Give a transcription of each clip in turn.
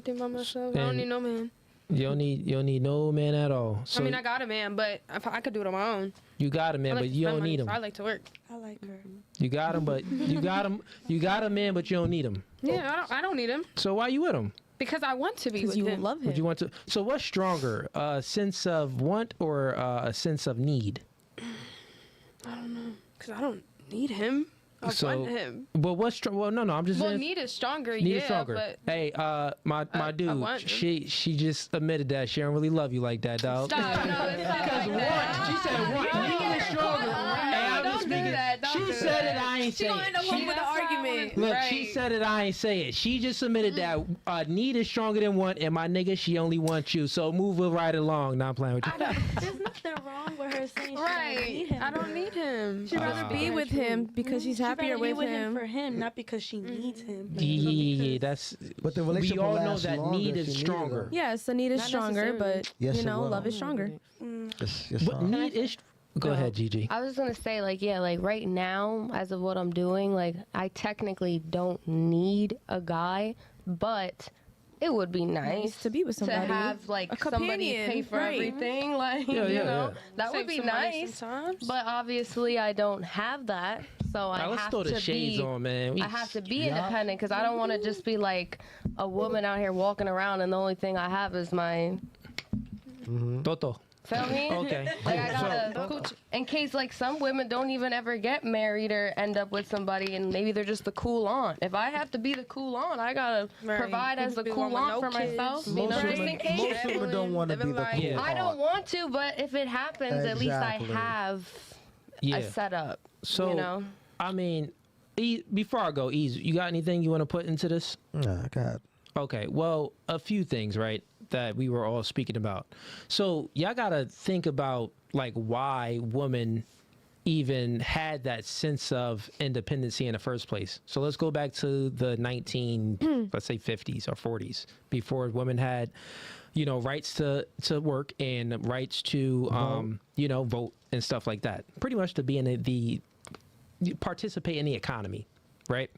everything by myself. I don't need no man. You don't need no man at all. So I mean, I got a man, but if I could do it on my own. You got a man, but you don't need him. So I like to work. I like her. You got him, but you got him. You got a man, but you don't need him. Yeah, I don't need him. So why you with him? Because I want to be with him. Because you love him. But you want to. So what's stronger, a sense of want or a sense of need? I don't know. Because I don't need him. I want him. But what's strong? Well, no. I'm just. Well, need is stronger. Need yeah, is stronger. But hey, my dude, she just admitted that she don't really love you like that, dog. Stop. No, it's not like that. She said want. Need is stronger. Don't do that. She said it. I ain't say it. She gonna end up with an argument. Look, she said it. I ain't say it. She just admitted that need is stronger than want, and my nigga, she only wants you. So move it right along. Not playing with you. There's nothing wrong with her saying she right. don't need him. I don't need him. She'd rather be with him because she's happier with him. For him, not because she needs him. Yeah, that's. But the relationship we all will know last that longer need if is you stronger. need Yes, the need is Not stronger, but Yes, you it know, will. love is stronger. Yes, But need is. Go ahead, Gigi. I was gonna say, like, yeah, like right now, as of what I'm doing, like I technically don't need a guy, but it would be nice to be with somebody, to have like a somebody companion, pay for right. everything, like Yeah, you yeah, know, yeah. that would be nice. But obviously, I don't have that, so I Let's have throw the to shades be. on, man. I have to be independent because I don't want to just be like a woman out here walking around and the only thing I have is my Toto. Feel me? Okay. Like I gotta, in case like some women don't even ever get married or end up with somebody and maybe they're just the cool aunt. If I have to be the cool aunt, I gotta provide as the cool aunt for myself. You know, just in case. Most women don't want to be the cool Yeah. I don't want to, but if it happens, at least I Exactly. have Yeah. a setup. So, you know? I mean, before I go, you got anything you want to put into this? Nah, God. Okay, well, a few things, right, that we were all speaking about. So y'all gotta think about like why women even had that sense of independency in the first place. So let's go back to the let's say 50s or 40s, before women had, rights to work and rights to, vote and stuff like that. Pretty much to be in participate in the economy, right?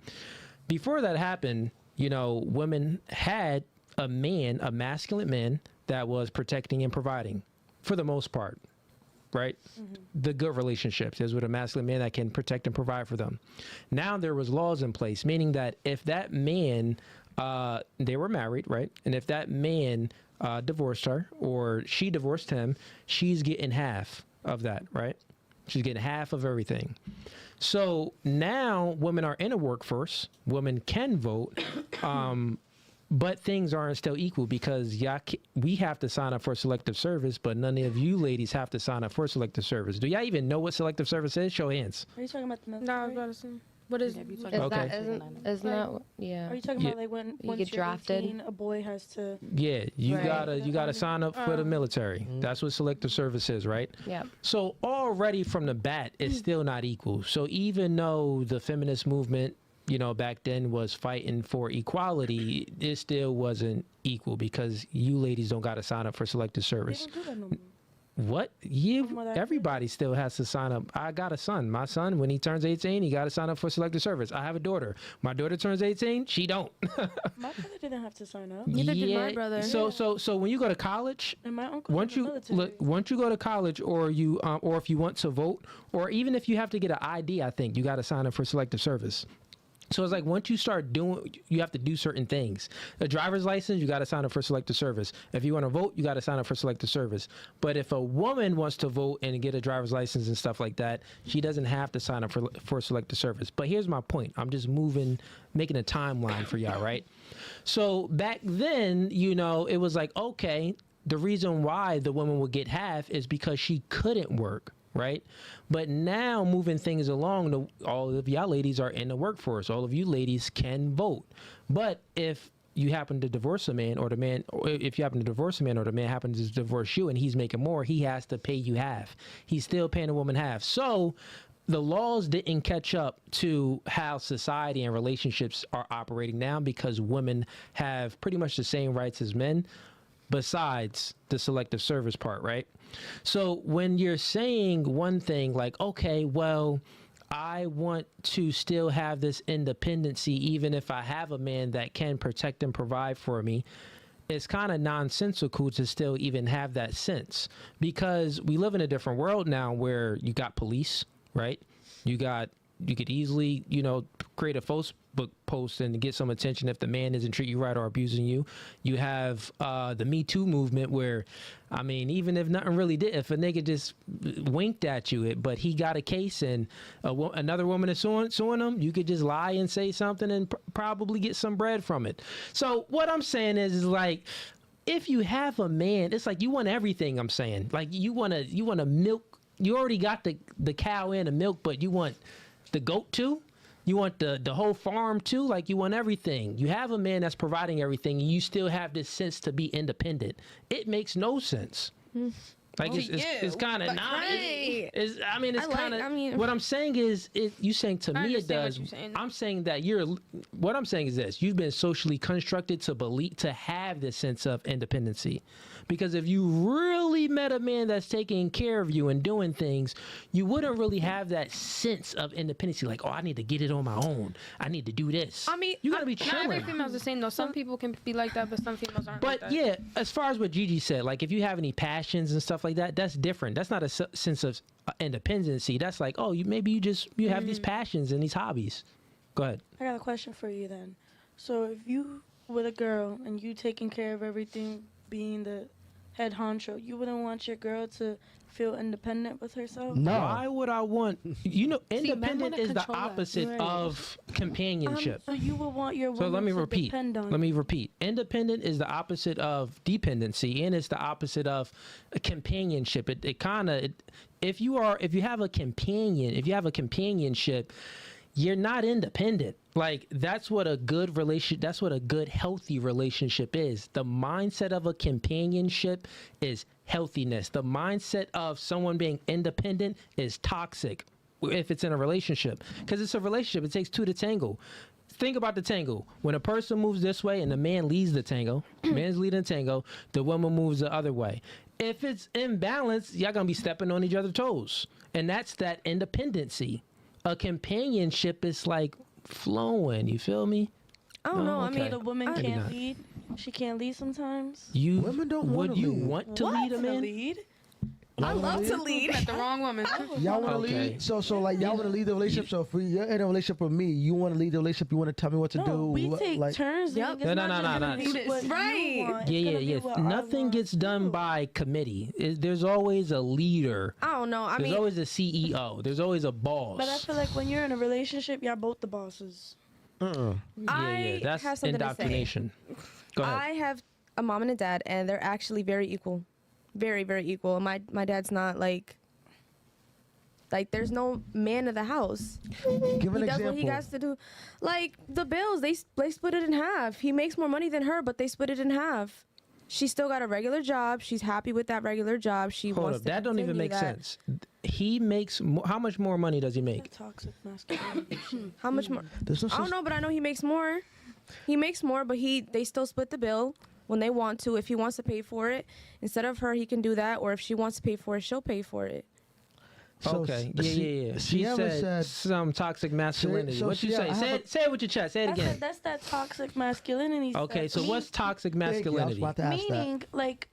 Before that happened, women had a masculine man that was protecting and providing for the most part, right? The good relationships is with a masculine man that can protect and provide for them. Now there was laws in place, meaning that if that man, they were married, right? And if that man divorced her or she divorced him, she's getting half of that, right? She's getting half of everything. So now women are in a workforce. Women can vote, but things aren't still equal because we have to sign up for selective service, but none of you ladies have to sign up for selective service. Do y'all even know what selective service is? Show of hands. Are you talking about the military? No, I was about to say. What is Isn't that yeah? Are you talking about like when once get you're drafted? 18, a boy has to? Yeah, you Right. gotta sign up for the military. That's what selective service is, right? Yeah. So already from the bat, it's still not equal. So even though the feminist movement, back then was fighting for equality, it still wasn't equal because you ladies don't got to sign up for selective They service. don't do that no more. What? Everybody still has to sign up. I got a son. My son, when he turns 18, he got to sign up for selective service. I have a daughter. My daughter turns 18, she don't. My brother didn't have to sign up. Neither did my brother. So when you go to college, And my uncle once was in the military. once you go to college, or if you want to vote, or even if you have to get an ID, I think you got to sign up for selective service. So it's like once you start doing, you have to do certain things. A driver's license, you got to sign up for selective service. If you want to vote, you got to sign up for selective service. But if a woman wants to vote and get a driver's license and stuff like that, she doesn't have to sign up for selective service. But here's my point. I'm just making a timeline for y'all, right? So back then, it was like, okay, the reason why the woman would get half is because she couldn't work. Right. But now moving things along, all of y'all ladies are in the workforce. All of you ladies can vote. But if you happen to divorce a man or the man happens to divorce you and he's making more, he has to pay you half. He's still paying a woman half. So the laws didn't catch up to how society and relationships are operating now because women have pretty much the same rights as men, besides the selective service part, right? So when you're saying one thing like, okay, well, I want to still have this independency even if I have a man that can protect and provide for me, it's kind of nonsensical to still even have that sense, because we live in a different world now where you got police, right? You could easily, create a Facebook post and get some attention if the man isn't treating you right or abusing you. You have the Me Too movement where, I mean, even if nothing really did, if a nigga just winked at you, but he got a case and another woman is suing him, you could just lie and say something and probably get some bread from it. So what I'm saying is like, if you have a man, it's like you want everything. I'm saying, like, you want to milk. You already got the cow and the milk, but you want the goat too? You want the whole farm too? Like, you want everything. You have a man that's providing everything, and you still have this sense to be independent. It makes no sense. Like, it's kind of not. It's kind of. What I'm saying is, you saying to me it does. I'm saying that what I'm saying is this: you've been socially constructed to have this sense of independency. Because if you really met a man that's taking care of you and doing things, you wouldn't really have that sense of independency. Like, oh, I need to get it on my own. I need to do this. I mean, you gotta be not chilling. every female's the same though. Some people can be like that, but some females aren't. But like that. yeah, as far as what Gigi said, like, if you have any passions and stuff like that, that's different. That's not a sense of independency. That's like, oh, you have these passions and these hobbies. Go ahead. I got a question for you then. So if you with a girl and you taking care of everything, being the head honcho, you wouldn't want your girl to feel independent with herself? No. Why would I want? Independent is the opposite of companionship. So you would want your woman So let me to repeat. depend on Let me you. repeat. Independent is the opposite of dependency, and it's the opposite of companionship. If you have a companionship, you're not independent. Like, that's what a good healthy relationship is. The mindset of a companionship is healthiness. The mindset of someone being independent is toxic if it's in a relationship, because it's a relationship. It takes two to tango. Think about the tango. When a person moves this way and the man leads the tango, man's leading the tango, the woman moves the other way. If it's imbalanced, y'all gonna be stepping on each other's toes, and that's that independency. A companionship is like flowing. You feel me? I don't know. Okay. I mean, The woman Maybe can't not. lead. She can't lead sometimes. Women don't Would wanna you lead. want to lead a man? Lead? I love to lead. Met the wrong woman. Y'all want to Okay. lead? So like y'all want to lead the relationship. So if you're in a relationship with me, you want to lead the relationship. You want to tell me what to do. No, we what- take like, turns. Yep. It's not No. just gonna be what you Right. want, it's Yeah. gonna be what I Nothing want gets done too. by committee. There's always a leader. I don't know. I There's mean, always a CEO. There's always a boss. But I feel like when you're in a relationship, y'all both the bosses. yeah, that's have something to say. indoctrination. Go ahead. I have a mom and a dad, and they're actually very equal, very, very equal. My dad's not like there's no man of the house. Give an He does example. what he has to do. Like the bills, they split it in half. He makes more money than her, but they split it in half. She's still got a regular job. She's happy with that regular job. She Hold wants up. to That don't even continue make that. sense. He makes how much more money does he make? Toxic masculinity. How much more? There's no I don't such- know, but I know he makes more. He makes more, but they still split the bill when they want to. If he wants to pay for it, instead of her, he can do that. Or if she wants to pay for it, she'll pay for it. So Okay. she- Yeah. she She ever said said- some toxic masculinity. so What you she- say? I Say have it. Say it with your chest. Say it again. That's that toxic masculinity. Okay. stuff. So what's toxic Thank you. I was masculinity? about to ask that. meaning? Like,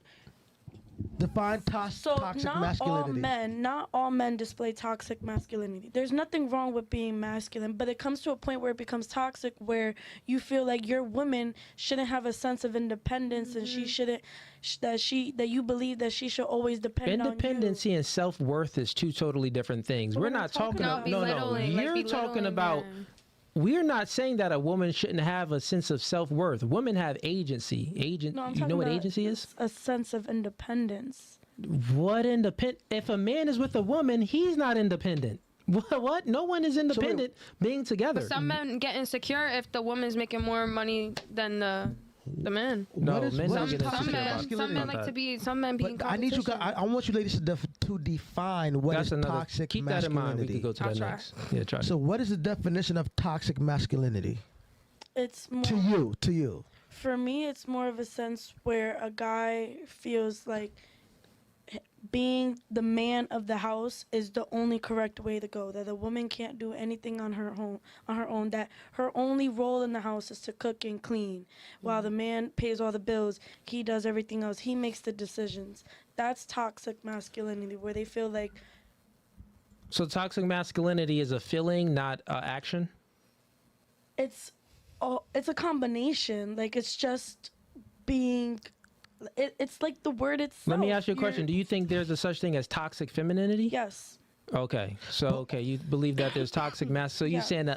Define so toxic not masculinity. not all men display toxic masculinity. There's nothing wrong with being masculine, but it comes to a point where it becomes toxic, where you feel like your woman shouldn't have a sense of independence, and she shouldn't that you believe that she should always depend on you. Independency and self-worth is two totally different things. What We're are we not talking talking about? about no. Belittling, like You're talking belittling about. men. We're not saying that a woman shouldn't have a sense of self-worth. Women have agency. No, I'm You talking know what about agency is? a sense of independence. What independent? If a man is with a woman, he's not independent. What? No one is independent being together. Some men get insecure if the woman's making more money than the man. No, What is- men what don't is get toxic insecure about Some men about like to that. be. Some men be in But I need you competition. guys. I want you ladies to define what That's is another. toxic Keep that in mind. We masculinity. can go to I'll that try. next. Yeah, try. So what is the definition of toxic masculinity It's more to you? for me. It's more of a sense where a guy feels like being the man of the house is the only correct way to go. That the woman can't do anything on her own. That her only role in the house is to cook and clean, while the man pays all the bills. He does everything else. He makes the decisions. That's toxic masculinity, where they feel like. So toxic masculinity is a feeling, not action. It's a combination. Like, it's just being. It's like the word itself. Let me ask you a question. Do you think there's a such thing as toxic femininity? Yes. Okay. So, you believe that there's toxic mass. So you're saying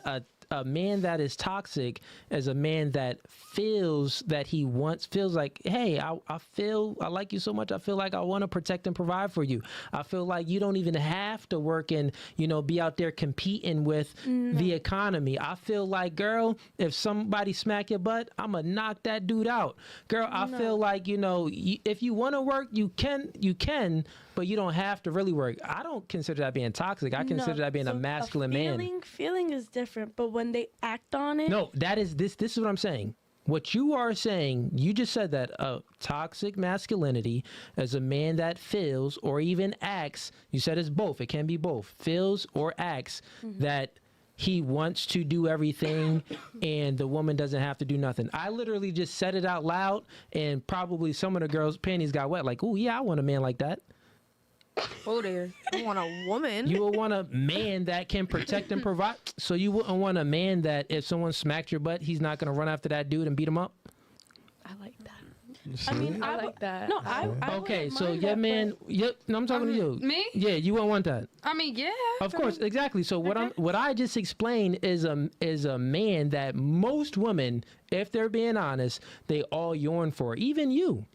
a man that is toxic is a man that feels that feels like, hey, I like you so much. I feel like I want to protect and provide for you. I feel like you don't even have to work and, be out there competing with the economy. I feel like, girl, if somebody smack your butt, I'm going to knock that dude out. Girl, I feel like, if you want to work, you can, but you don't have to really work. I don't consider that being toxic. I consider that being a masculine man. Feeling is different, but when they act on it. No, that is this is what I'm saying. What you are saying, you just said that toxic masculinity is a man that feels or even acts, you said it's both, it can be both, feels or acts that he wants to do everything and the woman doesn't have to do nothing. I literally just said it out loud and probably some of the girls' panties got wet. Like, oh yeah, I want a man like that. Oh dear. I want a woman. You would want a man that can protect and provide. So you wouldn't want a man that if someone smacked your butt, he's not going to run after that dude and beat him up? I like that. I mean, I like that. No, I okay, wouldn't so mind your that, man, no, I'm talking to you. Me? Yeah, you won't want that. I mean, yeah. Of course, exactly. So what I just explained is a man that most women, if they're being honest, they all yearn for. Even you.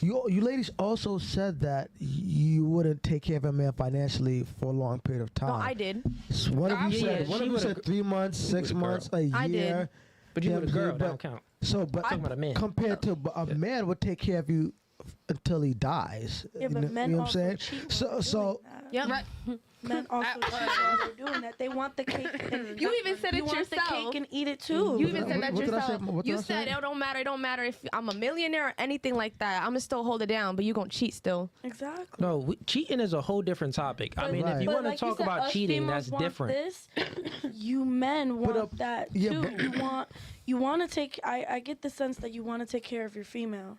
You ladies also said that you wouldn't take care of a man financially for a long period of time. No, I did. So one of you Yeah, said, one she of you would've- said 3 months, 6 months, a year. I did. But you Yeah, were a girl, but- that don't count. So, but talking about a man. compared to a man would take care of you until he dies. Yeah, but men you know what I'm also saying? cheat So, while so doing that. Yep. Right. Men also cheat while they're doing that. They want the cake. And You even said it you want yourself. the cake and eat it too. You even said that What did I yourself. say? What did You I said say? it don't matter. It don't matter if I'm a millionaire or anything like that. I'm gonna still hold it down, but you gonna cheat still. Exactly. No, cheating is a whole different topic. I mean, if you But want to like you talk said, about us cheating, females that's want different. This, you men want that yeah, too. but- You want to take. I get the sense that you want to take care of your female,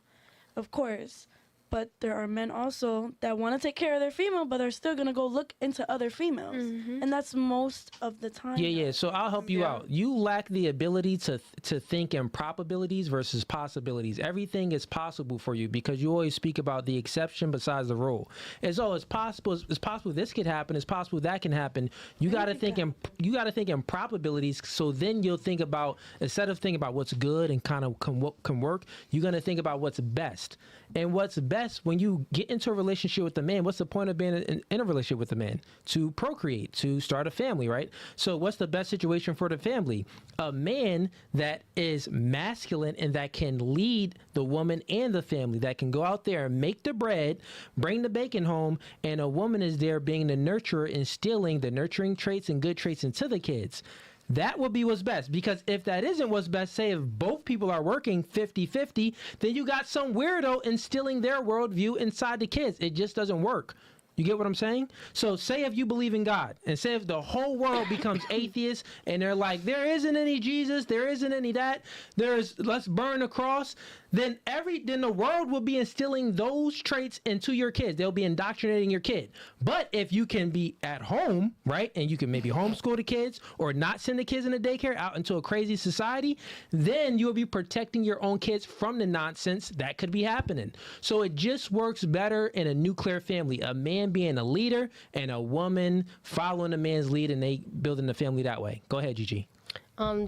of course. But there are men also that want to take care of their female, but are still gonna go look into other females, and that's most of the time. Yeah. So I'll help you out. You lack the ability to think in probabilities versus possibilities. Everything is possible for you because you always speak about the exception besides the rule. It's possible. It's possible this could happen. It's possible that can happen. You got to think in probabilities. So then you'll think about, instead of thinking about what's good and kind of can work, you're gonna think about what's best. And what's best when you get into a relationship with a man, what's the point of being in a relationship with a man? To procreate, to start a family, right? So what's the best situation for the family? A man that is masculine and that can lead the woman and the family, that can go out there and make the bread, bring the bacon home, and a woman is there being the nurturer, instilling the nurturing traits and good traits into the kids. That would be what's best, because if that isn't what's best, say if both people are working 50-50, then you got some weirdo instilling their worldview inside the kids. It just doesn't work. You get what I'm saying? So say if you believe in God, and say if the whole world becomes atheist and they're like, there isn't any Jesus, there isn't any that, let's burn the cross, then the world will be instilling those traits into your kids. They'll be indoctrinating your kid. But if you can be at home, right, and you can maybe homeschool the kids or not send the kids into daycare out into a crazy society, then you'll be protecting your own kids from the nonsense that could be happening. So it just works better in a nuclear family. A man being a leader and a woman following a man's lead, and they building the family that way. Go ahead, Gigi.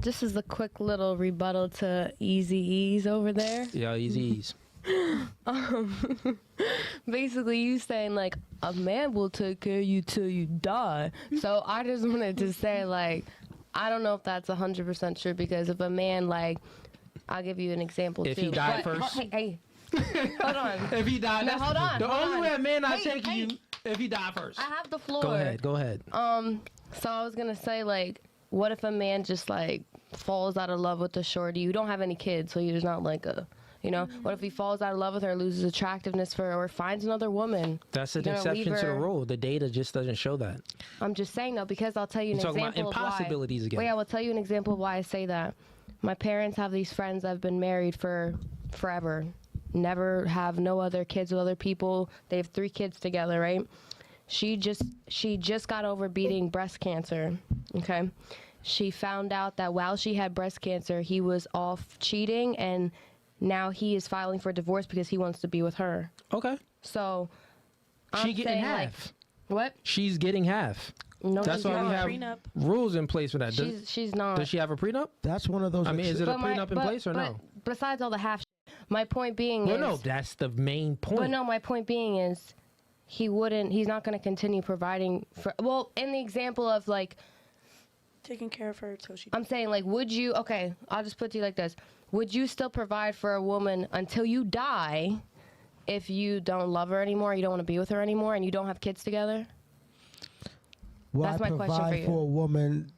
Just as a quick little rebuttal to Easy Ease over there. Yeah, easy ease. Basically, you saying like a man will take care of you till you die. So I just wanted to say, like, I don't know if that's 100% true, because if a man, like, I'll give you an example If too. he died But- first? Hey, hold on. If he died, No, hold on. The hold only on. way a man not Hey, taking you if he died first. I have the floor. Go ahead. So I was gonna say, like, what if a man just like falls out of love with a shorty? You don't have any kids, so you're not like a You know, what if he falls out of love with her, loses attractiveness for her, or finds another woman? That's an You're gonna exception leave to the her- rule. The data just doesn't show that. I'm just saying though, because I'll tell you an You're talking about example of why. impossibilities again. Wait, I will tell you an example of why I say that. My parents have these friends that have been married for forever, never have no other kids with other people. They have 3 kids together, right? She just got over beating breast cancer. Okay, she found out that while she had breast cancer, he was off cheating, and now he is filing for divorce because he wants to be with her. Okay. So She I'm getting saying, half. What? She's getting half. No, That's she's why we not. have Prenup. rules in place for that. She's not. Does she have a prenup? That's one of those. I mean, is it a But my- prenup in but- place or but no? Besides all the half, my point being Well, is. no, that's the main point. But no, my point being is, he's not going to continue providing for. Well, in the example of like, Taking care of her till she. I'm saying like, would you? Okay, I'll just put it to you like this: would you still provide for a woman until you die, if you don't love her anymore, you don't want to be with her anymore, and you don't have kids together? Will That's I my question for provide you. for a woman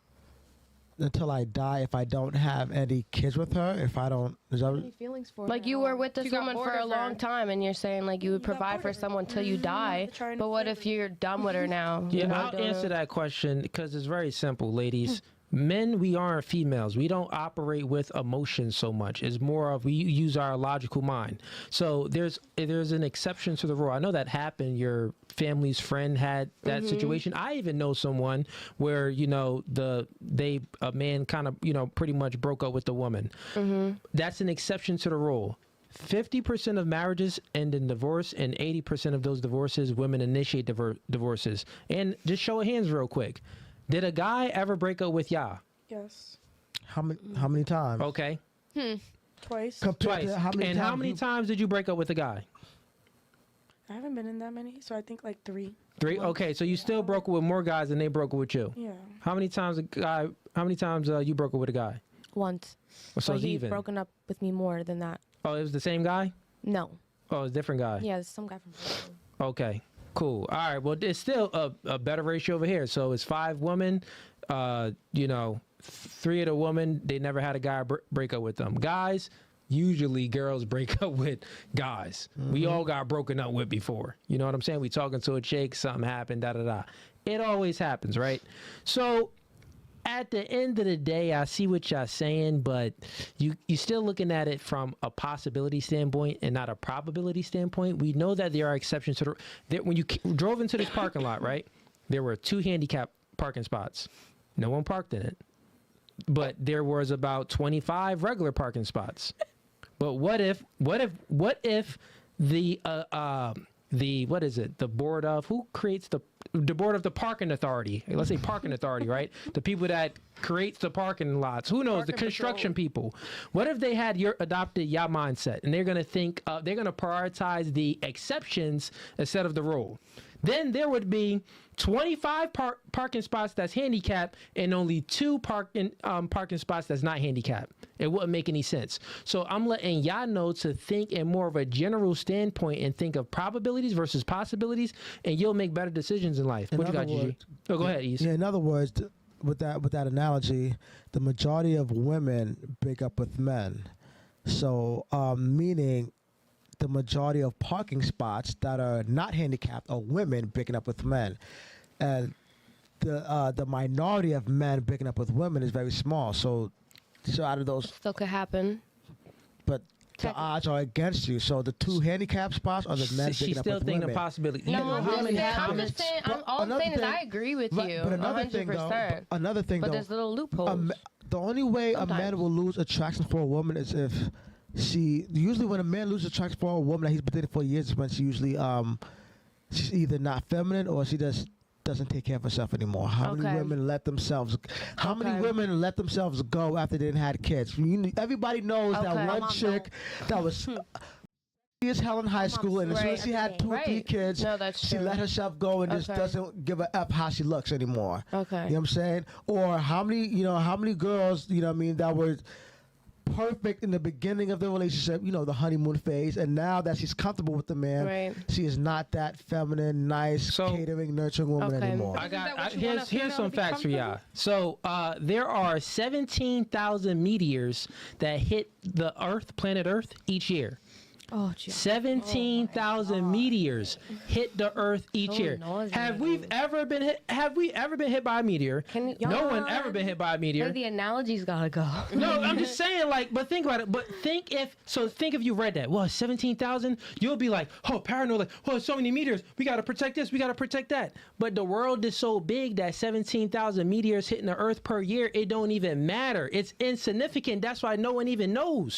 until I die if I don't have any kids with her? If I don't, is that Any feelings for Like her you at were all. with this You got woman bored for a of long her. time, and you're saying like you would You got provide bored for of her. someone till you die. Trying to But what flirt if you're done with her now? Yeah, You know, I'll don't answer know. that question because it's very simple, ladies. Men, we aren't females. We don't operate with emotion so much. It's more of we use our logical mind. So there's an exception to the rule. I know that happened. Your family's friend had that situation. I even know someone where a man kind of pretty much broke up with the woman. That's an exception to the rule. 50% of marriages end in divorce, and 80% of those divorces, women initiate divorces. And just show of hands real quick. Did a guy ever break up with ya? Yes. how many times? Okay. Twice. Compared Twice. to how many And times? how many times did you break up with a guy? I haven't been in that many, so I think like 3. 3? Okay, so you still broke up with more guys than they broke up with you. Yeah. How many times you broke up with a guy? Once. So But it's he's even. broken up with me more than that. Oh, it was the same guy? No. Oh, it's a different guy. Yeah, it's some guy from Brooklyn. Okay, cool. All right, well, it's still a better ratio over here. So it's 5 women, 3 of the women, they never had a guy break up with them. Guys, usually girls break up with guys. We all got broken up with before. You know what I'm saying? We talking to a chick, something happened, da-da-da. It always happens, right? So at the end of the day, I see what y'all saying, but you still looking at it from a possibility standpoint and not a probability standpoint. We know that there are exceptions to that. When you drove into this parking lot, right, there were 2 handicap parking spots. No one parked in it, but there was about 25 regular parking spots. But what if the what is it? The board of who creates the board of the parking authority. Let's say parking authority, right? The people that creates the parking lots. Who knows? The construction people. What if they had adopted your mindset and they're gonna think they're gonna prioritize the exceptions instead of the rule? Then there would be 25 parking spots that's handicapped and only 2 parking spots that's not handicapped. It wouldn't make any sense. So I'm letting y'all know to think in more of a general standpoint and think of probabilities versus possibilities, and you'll make better decisions in life. What you got, Gigi? Oh, go ahead, Ease. Yeah, in other words, with that analogy, the majority of women break up with men. So, meaning the majority of parking spots that are not handicapped are women breaking up with men. And the minority of men breaking up with women is very small. So out of those, Still could happen. but the odds are against you. So the 2 handicap spots are the men She's breaking up still with thinking women. of possibility. No, I'm really just happens. saying. But All I'm another saying is thing- I agree with Right, you. but another thing, 100%. though, But there's little loopholes. the only way a man Sometimes. will lose attraction for a woman is if usually when a man loses attraction for a woman that he's been dating for years is when she usually she's either not feminine or she just doesn't take care of herself anymore. How many Okay. women let themselves go after they didn't have kids? Everybody knows Okay. that My one mom chick that was as hell in high school, and as soon as she had 2 or 3 Right. kids, No, that's she true. let herself go and just Okay. doesn't give a F how she looks anymore. Okay. You know what I'm saying? Or how many girls, that were perfect in the beginning of the relationship, the honeymoon phase, and now that she's comfortable with the man, Right. she is not that feminine, nice, catering, nurturing woman Okay. anymore. Here's some facts for y'all. So there are 17,000 meteors that hit the planet Earth each year. Oh, geez. 17,000 meteors hit the Earth each year. Have we ever been hit? Have we ever been hit by a meteor? No one ever been hit by a meteor. The analogy's gotta go. No, I'm just saying, but think about it. But think if you read that. Well, 17,000, you'll be like, oh, paranoid, so many meteors. We got to protect this. We got to protect that. But the world is so big that 17,000 meteors hitting the Earth per year, it don't even matter. It's insignificant. That's why no one even knows.